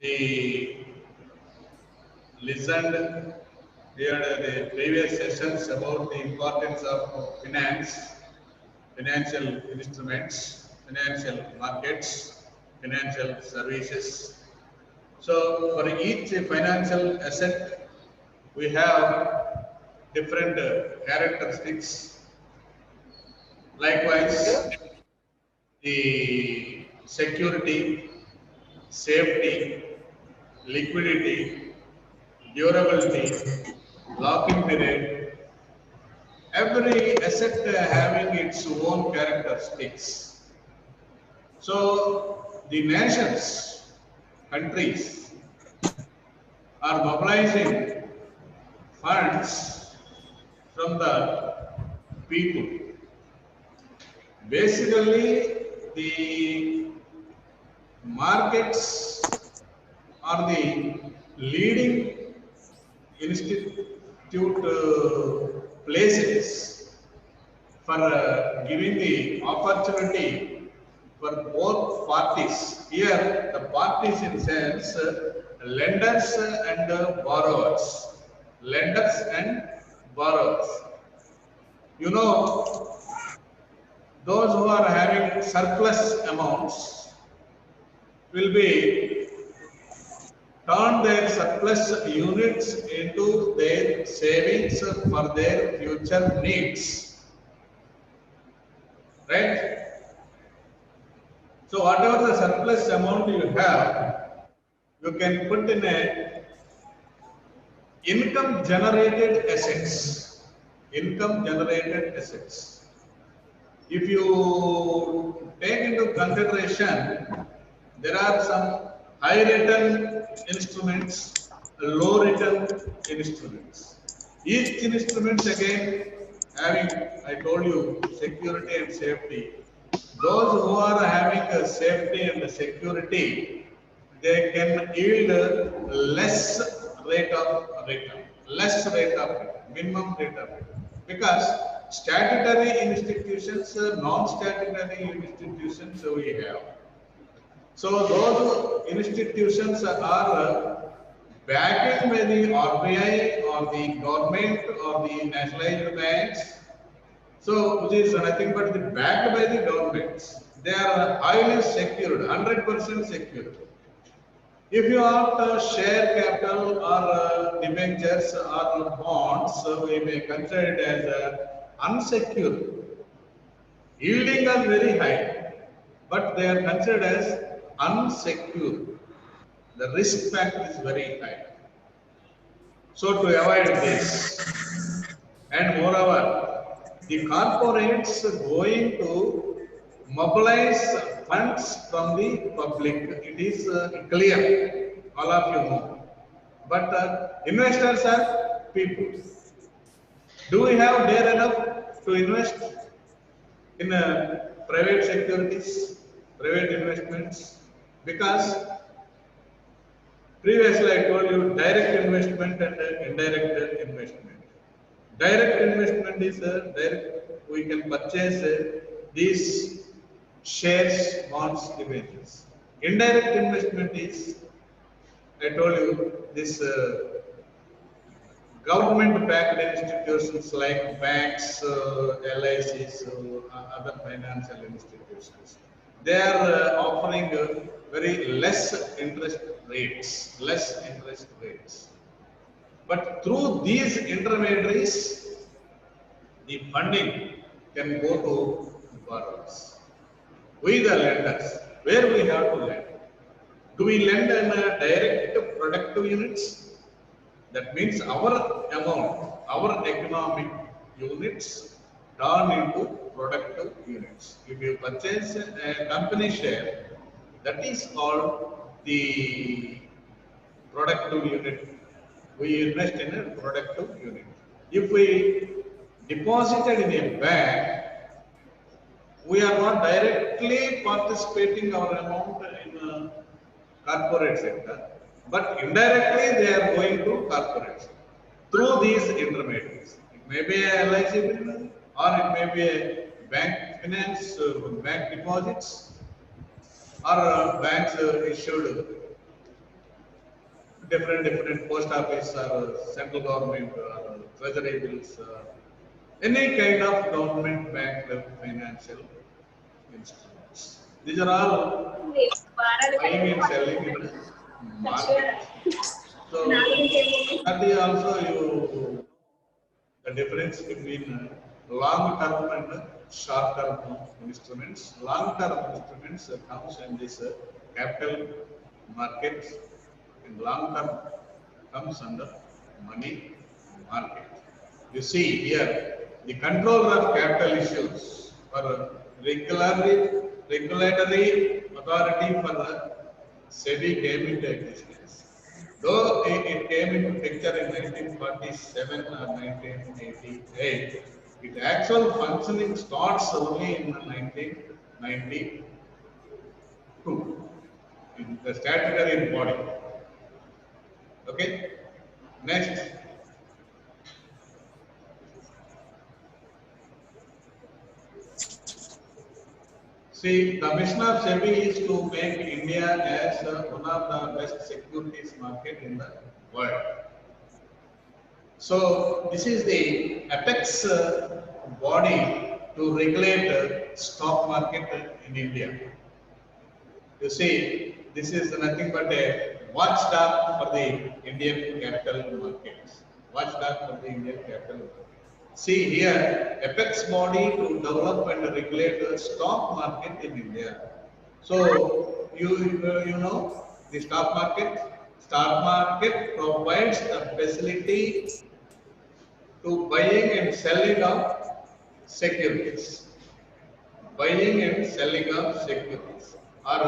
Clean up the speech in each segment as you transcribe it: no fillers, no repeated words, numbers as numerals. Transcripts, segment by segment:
We listened here the previous sessions about the importance of finance, financial instruments, financial markets, financial services. So for each financial asset, we have different characteristics. Likewise, the security, safety, liquidity, durability, lock-in period, every asset having its own characteristics. So the nations, countries are mobilizing funds from the people. Basically, the markets are the leading institute places for giving the opportunity for both parties. Here, the parties in sense lenders and borrowers. Lenders and borrowers. You know, those who are having surplus amounts will be turn their surplus units into their savings for their future needs, right? So whatever the surplus amount you have, you can put in a income generated assets. Income generated assets. If you take into consideration, there are some high return instruments, low return instruments. Each instrument again having, I told you, security and safety. Those who are having a safety and a security, they can yield less rate of return, minimum rate of return. Because statutory institutions, non-statutory institutions we have. So those institutions are backed by the RBI or the government or the nationalized banks. So which is nothing but the backed by the governments. They are highly secured, 100% secured. If you have share capital or debentures or bonds, so we may consider it as unsecured. Yielding are very high, but they are considered as unsecured. The risk factor is very high. So to avoid this, and moreover, the corporates going to mobilize funds from the public. It is clear, all of you know. But investors are people. Do we have dare enough to invest in private securities, private investments? Because previously I told you direct investment and indirect investment. Direct investment is direct, we can purchase these shares, bonds, debentures. Indirect investment is, I told you, this government-backed institutions like banks, LICs, other financial institutions. They are offering very less interest rates. But through these intermediaries, the funding can go to borrowers. We the lenders, where we have to lend? Do we lend in direct productive units? That means our amount, our economic units turn into productive units. If you purchase a company share, that is called the productive unit. We invest in a productive unit. If we deposited in a bank, we are not directly participating our amount in corporate sector, but indirectly they are going to corporates through these intermediaries. It may be a LIC business, or it may be a bank finance, bank deposits, or banks issued different post office or central government or treasury bills, any kind of government backed financial instruments. These are all buying and selling in the market. So that is also the difference between long-term and short-term instruments. Long-term instruments comes in this capital markets, and long-term comes under money market. You see here, the controller of capital issues for regulatory authority for the SEBI came into existence. Though it came into picture in 1947 or 1988, its actual functioning starts only in 1992 in the statutory body. Okay, next. See, the mission of SEBI is to make India as one of the best securities market in the world. So this is the apex body to regulate the stock market in India. You see, this is nothing but a watchdog for the Indian capital markets. Watchdog for the Indian capital market. See here, apex body to develop and regulate the stock market in India. So you know the stock market. Stock market provides the facility to buying and selling of securities. Buying and selling of securities or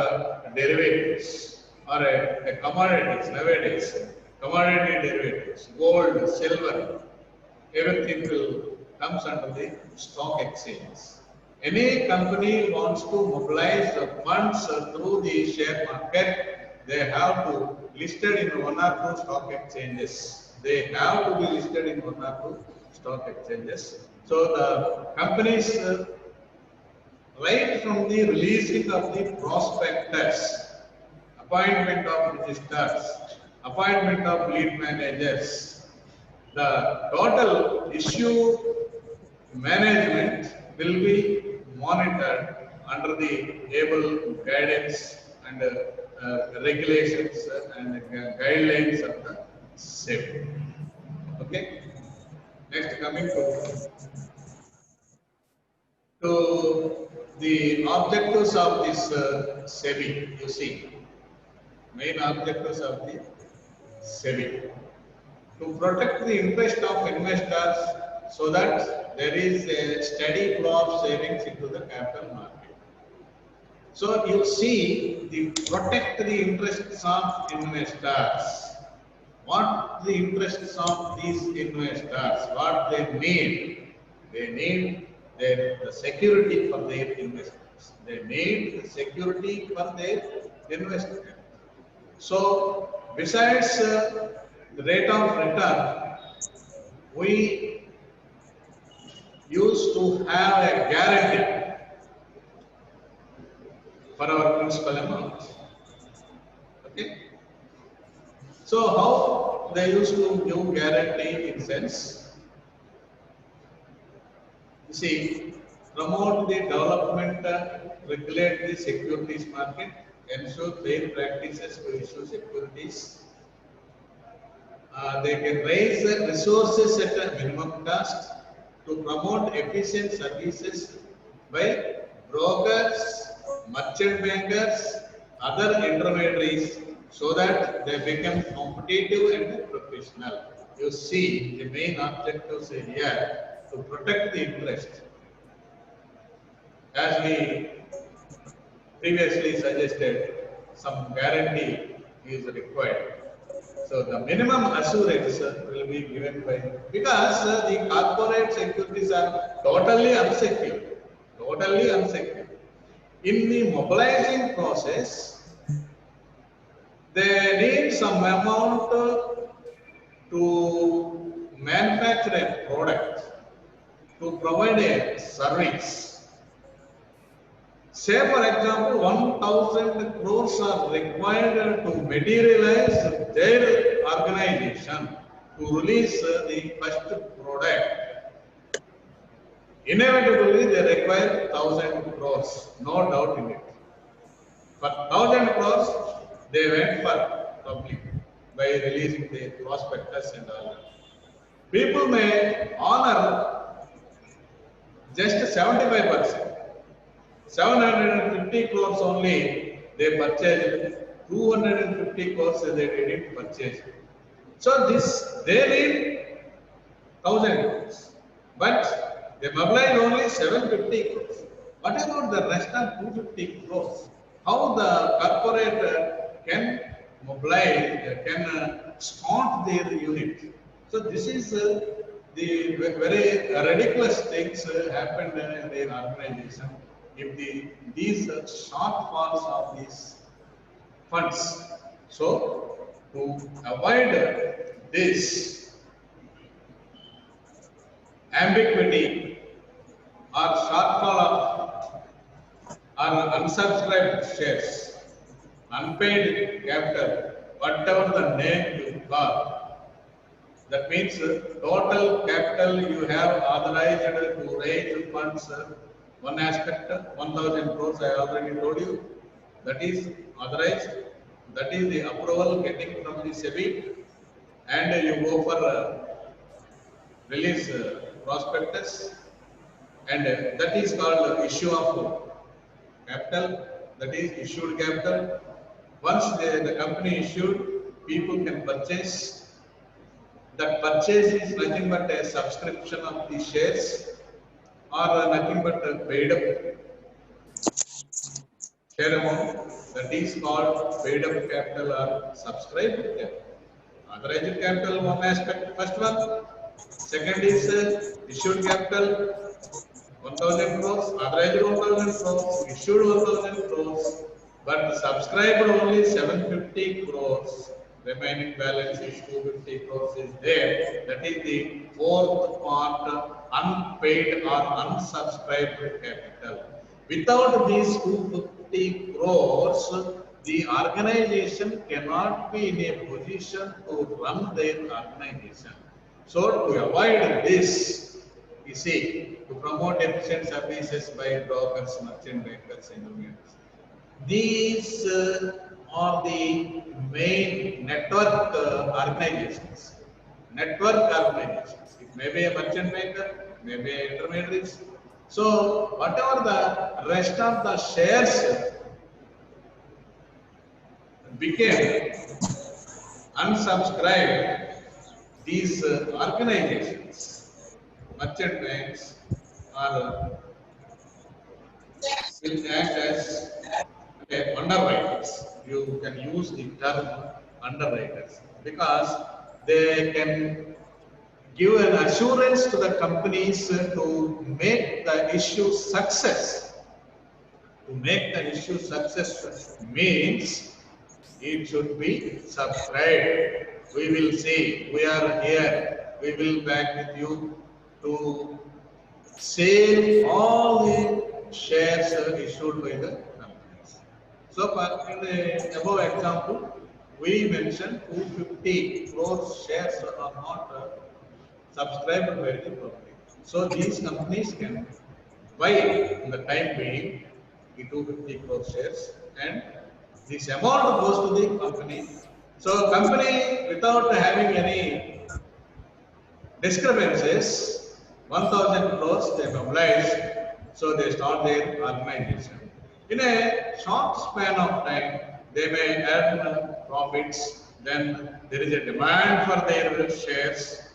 derivatives or a commodities nowadays. Commodity derivatives, gold, silver, everything will comes under the stock exchange. Any company wants to mobilize the funds through the share market, they have to listed in one or two stock exchanges. They have to be listed in one or two stock exchanges. So the companies, right from the releasing of the prospectus, appointment of registers, appointment of lead managers, the total issue management will be monitored under the able guidance and regulations and guidelines of the SEBI. Okay. Next, coming to the objectives of this SEBI. You see, main objectives of the SEBI to protect the interest of investors so that there is a steady flow of savings into the capital market. So you see, protect the interests of investors. What the interests of these investors? What they need? They need the security for their investments. They need the security for their investment. So besides the rate of return, we used to have a guarantee for our principal amount. Okay. So how they used to give guarantee in sense? You see, promote the development, regulate the securities market, ensure fair practices to issue securities. They can raise the resources at a minimum cost to promote efficient services by brokers, merchant bankers, other intermediaries so that they become competitive and professional. You see, the main objectives here to protect the interest. As we previously suggested, some guarantee is required. So the minimum assurance will be given by, because the corporate securities are totally unsecured. Totally unsecured. In the mobilizing process, they need some amount to manufacture a product, to provide a service. Say for example, 1,000 crores are required to materialize their organization to release the first product, inevitably they require 1,000 crores, no doubt in it. For 1,000 crores, they went for public by releasing the prospectus and all that. People may honor just 75%. 750 crores only they purchased, 250 crores they didn't purchase. So this they need 1,000 crores, but they mobilize only 750 crores. What about the rest of 250 crores? How the corporate can mobilize, can start their unit? So this is the very ridiculous things happened in their organization. If these shortfalls of these funds, so to avoid this ambiguity or shortfall of or unsubscribed shares, unpaid capital, whatever the name you call, that means total capital you have authorized to raise funds. One aspect, 1,000 crores, I already told you, that is authorized. That is the approval getting from the SEBI, and you go for release prospectus, and that is called issue of capital, that is issued capital. Once the company issued, people can purchase. That purchase is nothing but a subscription of the shares or nothing but paid up share amount. That is called paid up capital or subscribed capital. Authorized capital, one aspect, first one. Second is issued capital, 1,000 crores, authorized 1,000 crores, issued 1,000 crores, but subscribed only 750 crores. Remaining balance is 250 crores is there. That is the fourth part, unpaid or unsubscribed capital. Without these 250 crores, the organization cannot be in a position to run their organization. So to avoid this, you see, to promote efficient services by brokers, merchant bankers, intermediaries. These are the main network organizations. Network organizations. It may be a merchant banker, may be intermediaries. So whatever the rest of the shares became unsubscribed, these organizations, merchant banks, will act as underwriters. You can use the term underwriters because they can give an assurance to the companies to make the issue success. To make the issue success means it should be subscribed. We will see, we are here, we will back with you to sell all the shares issued by the companies. So in the above example, we mentioned 250 crore shares are not subscribed by the public. So these companies can buy in the time being the 250 crore shares, and this amount goes to the company. So company, without having any discrepancies, 1,000 crores they mobilize, so they start their organization. In a short span of time, they may earn profits, then there is a demand for their shares.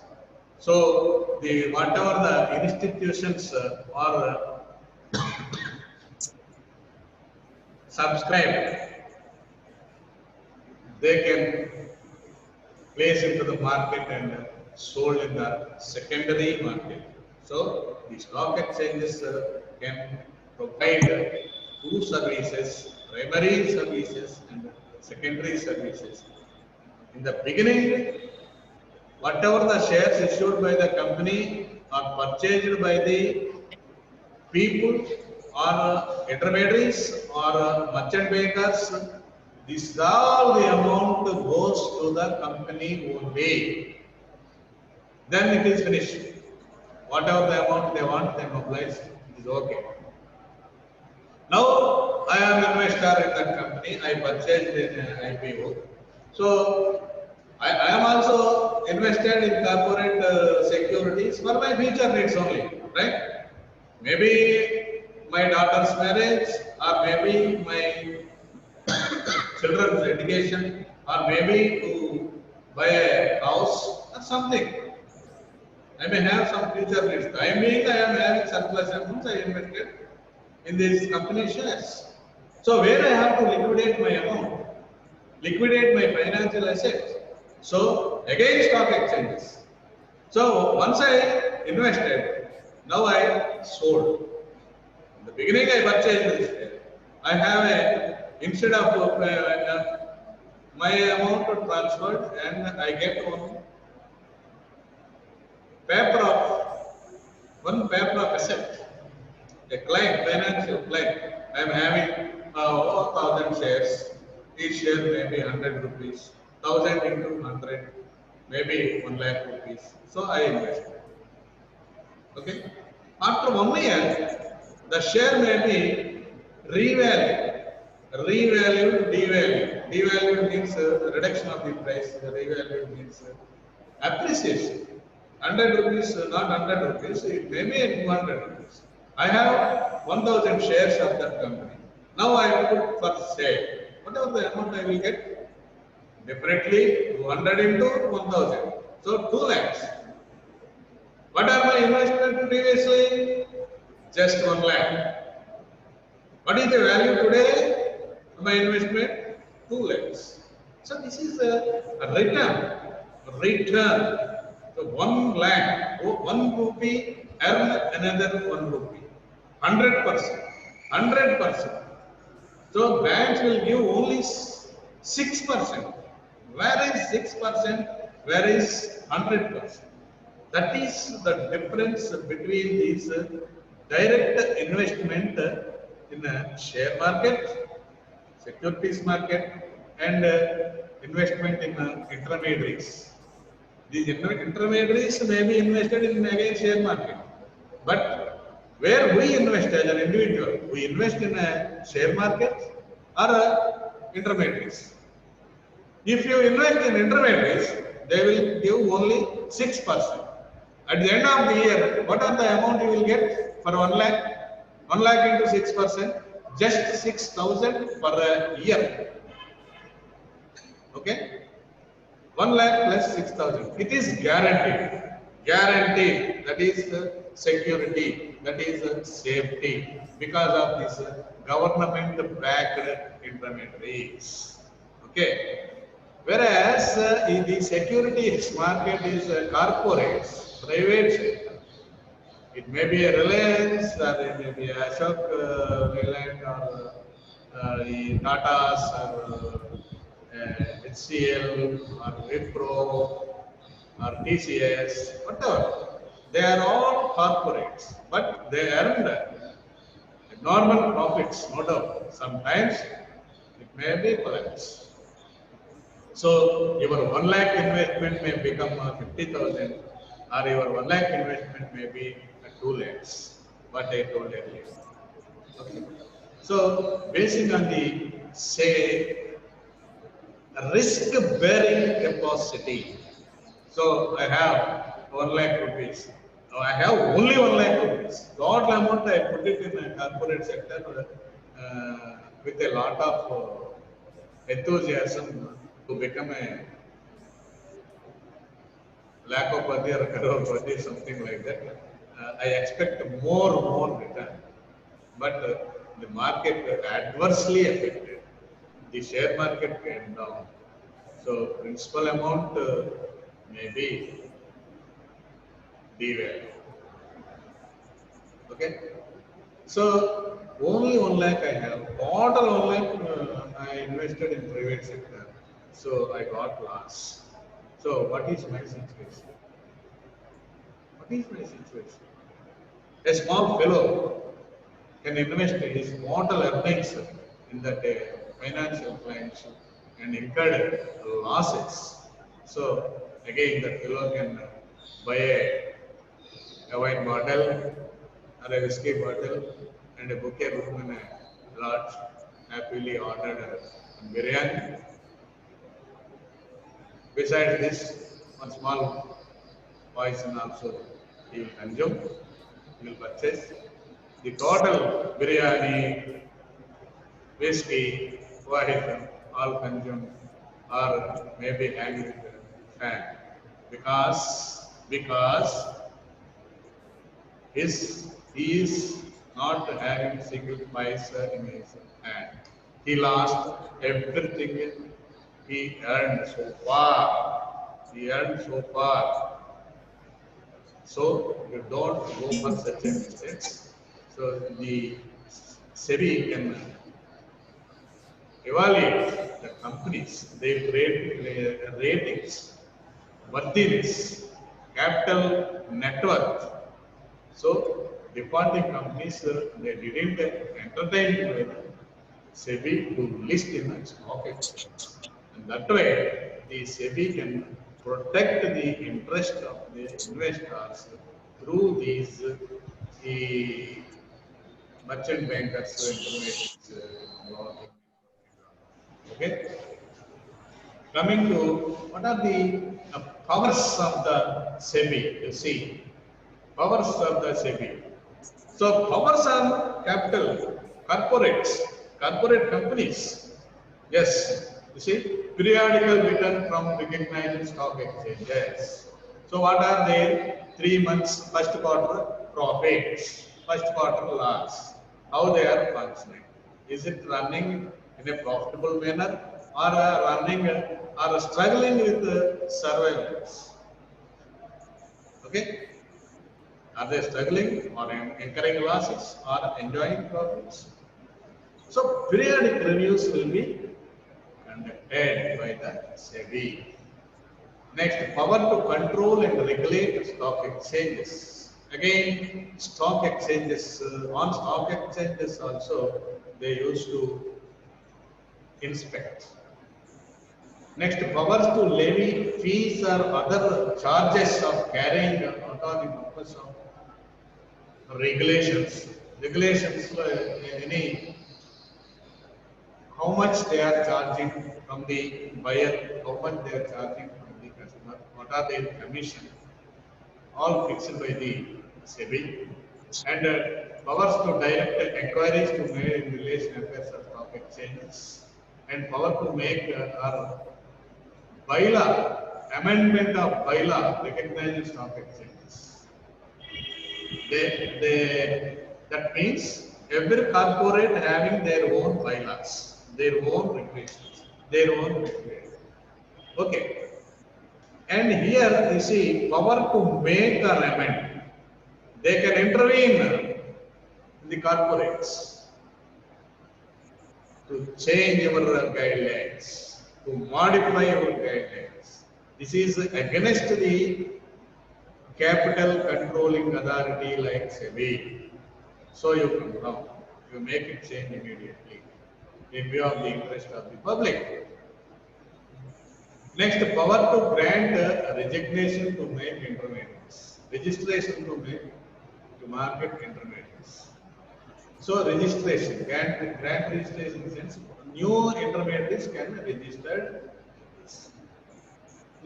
So the whatever the institutions are subscribed, they can place into the market and sold in the secondary market. So the stock exchanges can provide two services, primary services and secondary services. In the beginning, whatever the shares issued by the company are purchased by the people or intermediaries or merchant bankers, this all the amount goes to to the company only. Then it is finished. Whatever the amount they want, they mobilize. It is okay. Now I am investor in that company. I purchased in IPO. So I am also invested in corporate securities for my future needs only, right? Maybe my daughter's marriage, or maybe my children's education, or maybe to buy a house or something. I may have some future needs. I mean, I am having surplus amounts. I invested in these company shares. So where I have to liquidate my amount, liquidate my financial assets. So again, stock exchanges. So once I invested, now I sold. In the beginning, I purchased this share. I have a, instead of my amount transferred, and I get paper of one paper of asset. A client, financial client. I am having 1,000 shares. Each share may be 100 rupees. 1,000 into 100, maybe 1 lakh rupees. So I invested. Okay. After 1 year, the share may be revalued. Revalued, devalued. Devalued means reduction of the price. Revalued means appreciation. 100 rupees, not 100 rupees, it may be 200 rupees. I have 1,000 shares of that company. Now I put for sale. Whatever the amount I will get, definitely 200 into 1,000. So 2 lakhs. What are my investment previously? Just 1 lakh. What is the value today? My investment 2 lakhs. So this is a return. Return. So 1 lakh, 1 rupee earn another 1 rupee. 100%. 100%. So banks will give only 6%. Where is 6%? Where is 100%? That is the difference between these direct investment in a share market, securities market, and investment in intermediaries. These intermediaries may be invested in again share market, but where we invest as an individual, we invest in a share market or intermediaries. If you invest in intermediaries, they will give only 6%. At the end of the year, what are the amount you will get for 1 lakh? 1 lakh into 6%, just 6,000 per year. Okay? 1 lakh plus 6,000. It is guaranteed. Guaranteed. That is security. That is safety. Because of this government-backed intermediaries. Okay. Whereas in the securities market is corporates, private sector. It may be a Reliance, or it may be Ashok Leyland, or the Tatas, or HCL, or Wipro, or TCS, whatever. They are all corporates, but they earned normal profits, no doubt. Sometimes it may be collapse. So your 1 lakh investment may become 50,000, or your 1 lakh investment may be 2 lakhs, what I told earlier. Okay. So basing on the say risk-bearing capacity. So I have 1 lakh rupees. Now I have only 1 lakh rupees. Total amount I put it in a corporate sector with a lot of enthusiasm to become a lakopati or crorepati, something like that. I expect more return, but the market adversely affected. The share market came down, so principal amount may be devalued. Okay, so only 1 lakh I have. Total 1 lakh I invested in private sector, so I got loss. So what is my situation? What is my situation? A small fellow can invest his total earnings in that financial clients and incurred losses. So again, the fellow can buy a wine bottle or a whiskey bottle and a bouquet room in a lodge, happily ordered a biryani. Besides this, one small poison also he will consume, he will purchase. The total biryani, whiskey, poison, all consumed or maybe hanged with the fan because he is not having single paisa in his hand. He lost everything he earned so far. He earned so far. So you don't go for such a mistakes. So the SEBI can evaluate the companies, their ratings, worthiness, capital net worth. So defaulting companies, they didn't entertain by the SEBI to list in the stock exchange. And that way, the SEBI can protect the interest of the investors through these the merchant bankers information. Okay. Coming to what are the powers of the SEBI? You see, powers of the SEBI. So powers on capital, corporates, corporate companies. Yes, you see, periodical return from recognized stock exchanges. So what are their 3 months, first quarter profits, first quarter loss, how they are functioning? Is it running in a profitable manner or running or struggling with surveillance? Okay. Are they struggling or incurring losses or enjoying profits? So periodic reviews will be conducted by the SEBI. Next, power to control and regulate stock exchanges. Again, stock exchanges, on stock exchanges also, they used to inspect. Next, powers to levy fees or other charges of carrying out on the purpose of regulations. Regulations, any how much they are charging from the buyer, how much they are charging from the customer, what are their commission, all fixed by the SEBI, and powers to direct inquiries to make in relation affairs of stock exchanges, and power to make or bylaw, amendment of bylaw recognized stock exchanges. That means every corporate having their own bylaws, their own regulations, their own regulations. Okay. And here you see power to make or amend. They can intervene in the corporates to change our guidelines, to modify our guidelines. This is against the capital controlling authority like SEBI. So you come down, you make it change immediately in view of the interest of the public. Next, power to grant resignation to make intermediaries, registration to make to market intermediaries. So registration, grant registration in sense new intermediaries can register.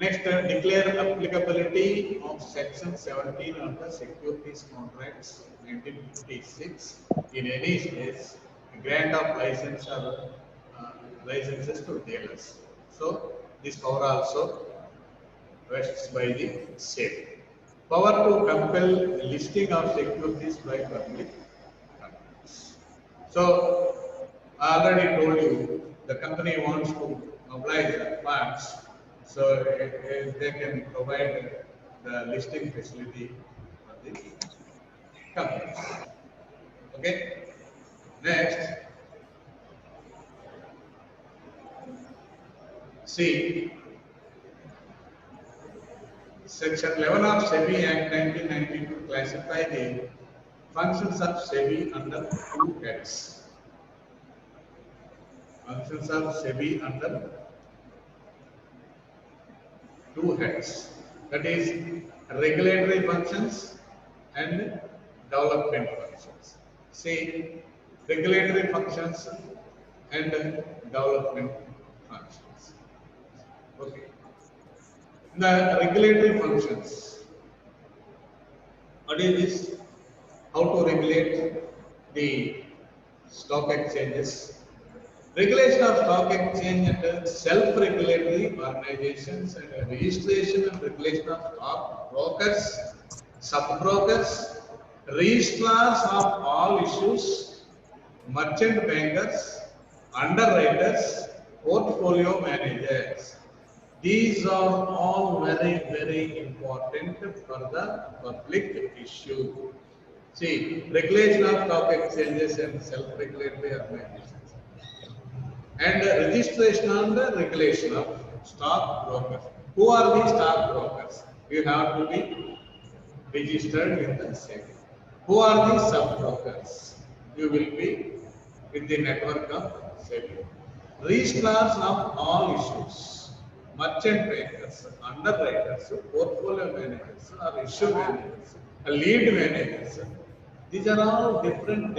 Next, declare applicability of Section 17 of the Securities Contracts 1956 in any case, grant of license or licenses to dealers. So this power also rests by the SEBI. Power to compel listing of securities by public companies. So I already told you the company wants to mobilize funds. So they can provide the listing facility for the companies. Okay. Next, see Section 11 of SEBI Act 1992 classify the functions of SEBI under two heads. Functions of SEBI under two heads. That is regulatory functions and development functions. See, regulatory functions and development functions. Okay. The regulatory functions. What is this? How to regulate the stock exchanges. Regulation of stock exchange and self-regulatory organizations and registration and regulation of stock brokers, sub-brokers, registrars of all issues, merchant bankers, underwriters, portfolio managers. These are all very, very important for the public issue. See, regulation of stock exchanges and self-regulatory organizations and registration and regulation of stock brokers. Who are the stock brokers? You have to be registered in the SEBI. Who are the sub brokers? You will be with the network of SEBI. Registrars of all issues, merchant bankers, underwriters, portfolio managers, or issue managers, lead managers. These are all different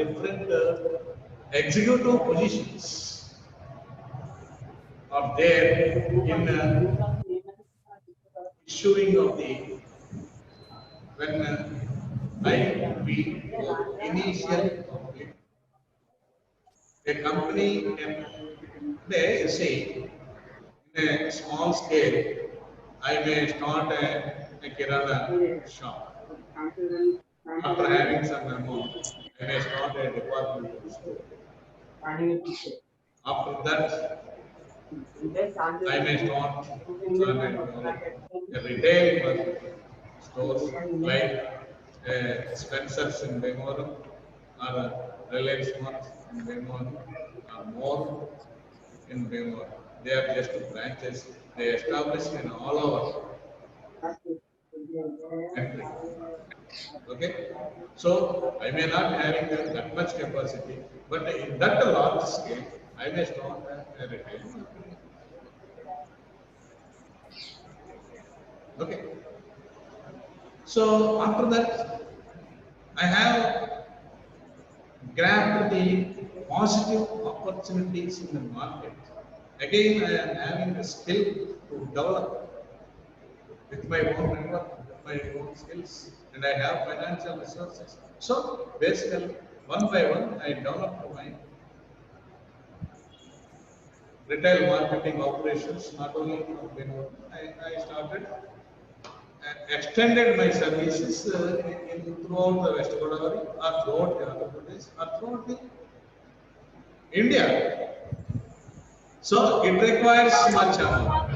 executive positions are there in issuing of the when IPO initial public a company can they say in a small scale I may start a kirana shop after having some amount I may start a departmental store after that I may start a retail stores like Spencer's in Bengaluru or Reliance Mart in Bengaluru or more in Bengaluru. They are just branches. They established in all over country. Okay, so I may not having that much capacity, but in that large scale, I may start a retail market. Okay. So after that, I have grabbed the positive opportunities in the market. Again, I am having the skill to develop with my own network, with my own skills, and I have financial resources. So basically, one by one, I developed my retail marketing operations, not only from Bengaluru. I started extended my services throughout the West Godavari or throughout the Andhra Pradesh or throughout the India. So it requires much amount.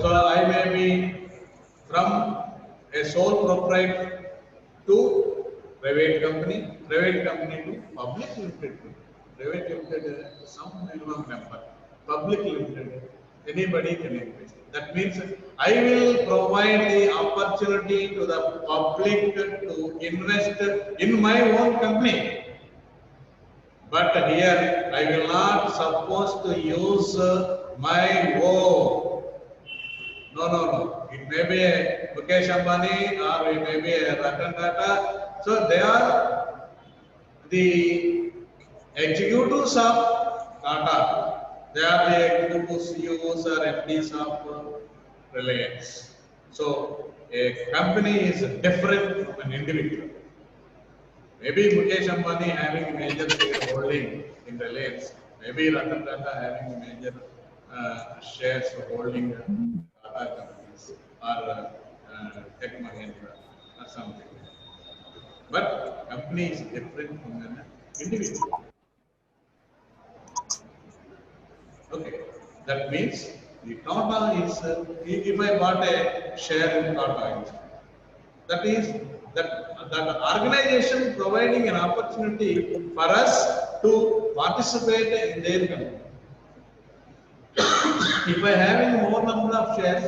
So I may be from a sole proprietor to private company to public limited, private limited some minimum member, public limited, anybody can invest. That means I will provide the opportunity to the public to invest in my own company. But here I will not supposed to use my own. No. It may be a Mukesh Ambani or it may be a Ratan Tata. So they are the executives of Tata. They are the executives, CEOs or MDs of Reliance. So a company is different from an individual. Maybe Mukesh Ambani having major shareholding in Reliance. Maybe Ratan Tata having major shares holding Tata companies or Tech Mahindra or something. But company is different from an individual. Okay, that means the Tata is, if I bought a share in Tata, that is that organization providing an opportunity for us to participate in their company. If I having more number of shares,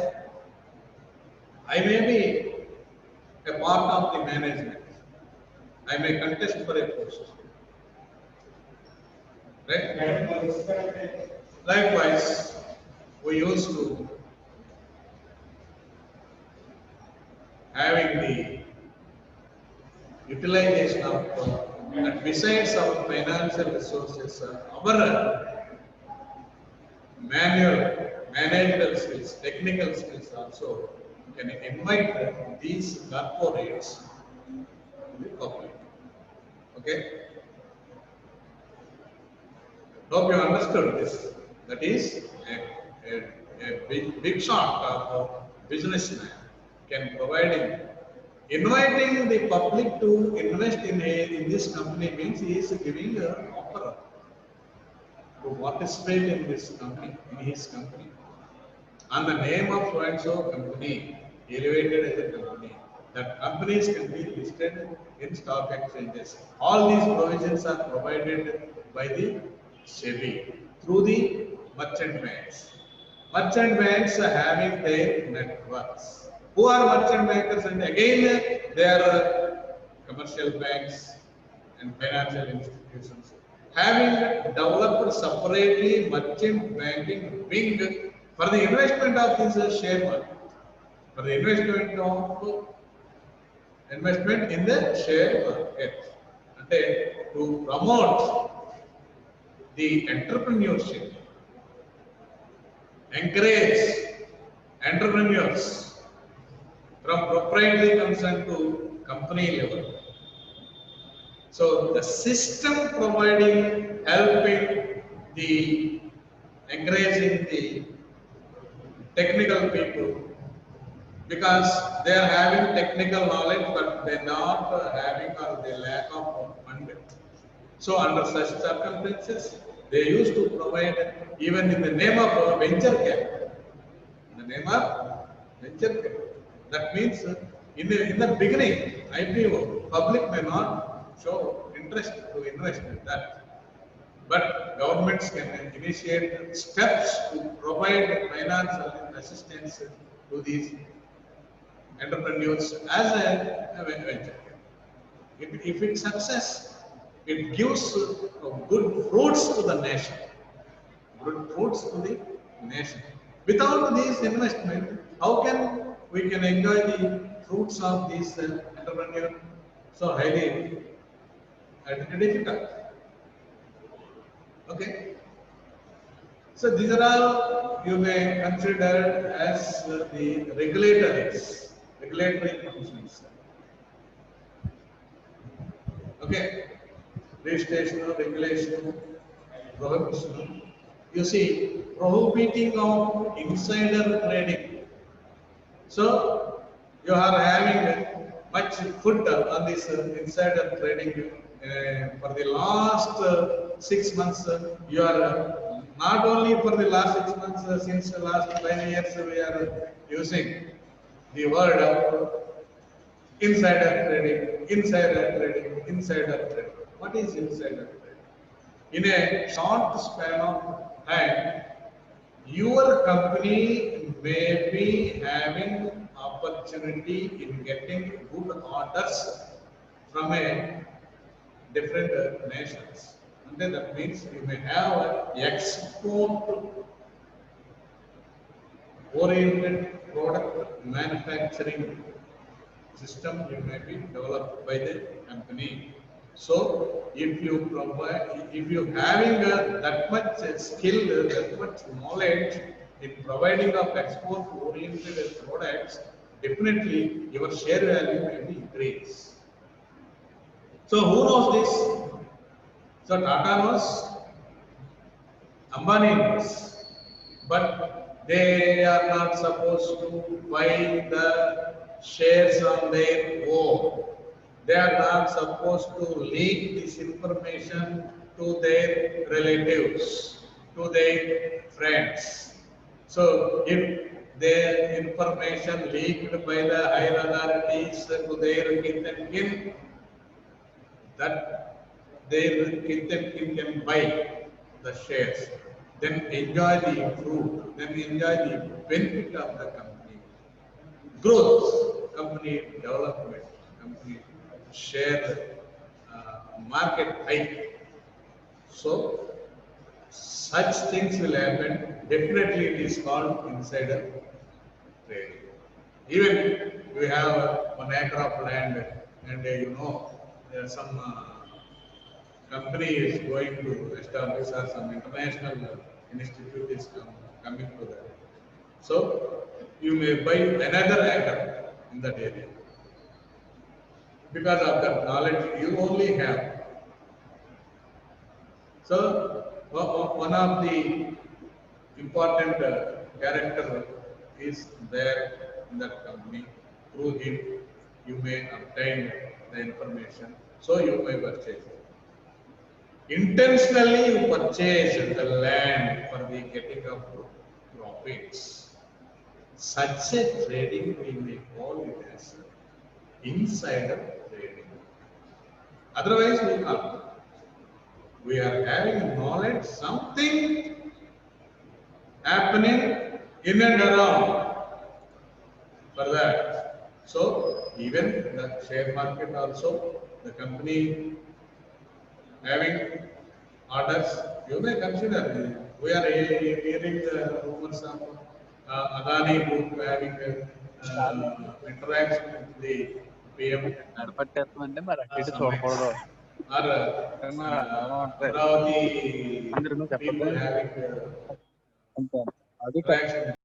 I may be a part of the management. I may contest for a post. Right? Likewise, we used to having the utilization of and besides our financial resources, our manual, managerial skills, technical skills also can invite these corporates to the public. Okay? Hope you understood this. That is a big shot of a businessman can provide inviting the public to invest in this company means he is giving an offer to participate in this company, in his company. On the name of so and so company, elevated as a company, that companies can be listed in stock exchanges. All these provisions are provided by the SEBI through the merchant banks. Merchant banks are having their networks. Who are merchant bankers? And again, they are commercial banks and financial institutions having developed separately merchant banking wing for the investment of this share market, for the investment in the share market, and to promote the entrepreneurship, encourage entrepreneurs from proprietary concern to company level. So the system providing, helping the, encouraging the technical people because they are having technical knowledge but they are not having or they lack of funding. So under such circumstances, they used to provide even in the name of venture capital. In the name of venture capital. That means in the beginning, IPO, public may not show interest to invest in that. But governments can initiate steps to provide financial assistance to these entrepreneurs as a venture. If it's success, it gives good fruits to the nation. Good fruits to the nation. Without this investment, how can we can enjoy the fruits of this entrepreneur? So highly difficult. Okay. So these are all you may consider as the regulatory functions. Okay. Registration, regulation, prohibition. You see, prohibiting of insider trading. So you are having much foot on this insider trading. For the last 6 months, you are not only for the last 6 months, since the last 5 years, we are using the word of insider trading, insider trading, insider trading. What is insider trading? In a short span of time, your company may be having opportunity in getting good orders from a different nations. And then that means you may have an export oriented product manufacturing system you may be developed by the company. So if you provide, if you having that much skill, that much knowledge in providing of export oriented products, definitely your share value may be increased. So who knows this? So Tata knows, Ambani knows, but they are not supposed to buy the shares on their own. They are not supposed to leak this information to their relatives, to their friends. So if their information leaked by the higher authorities to their kith and kin, that their kith and kin can buy the shares, then enjoy the fruit, then enjoy the benefit of the company growth, company development, company share, market hike. So such things will happen. Definitely, it is called insider trading. Even you have 1 acre of land and some company is going to establish or some international institute is coming to that. So you may buy another acre in that area because of the knowledge you only have. So one of the important character is there in that company. Through him, you may obtain the information. So you may purchase it. Intentionally, you purchase the land for the getting of profits. Such a trading we may call it as insider trading. Otherwise, we are having knowledge something happening in and around for that. So even the share market also, the company having orders, you may consider. We are hearing the rumors of Adani Group having interaction with the PM or Amravati people having interaction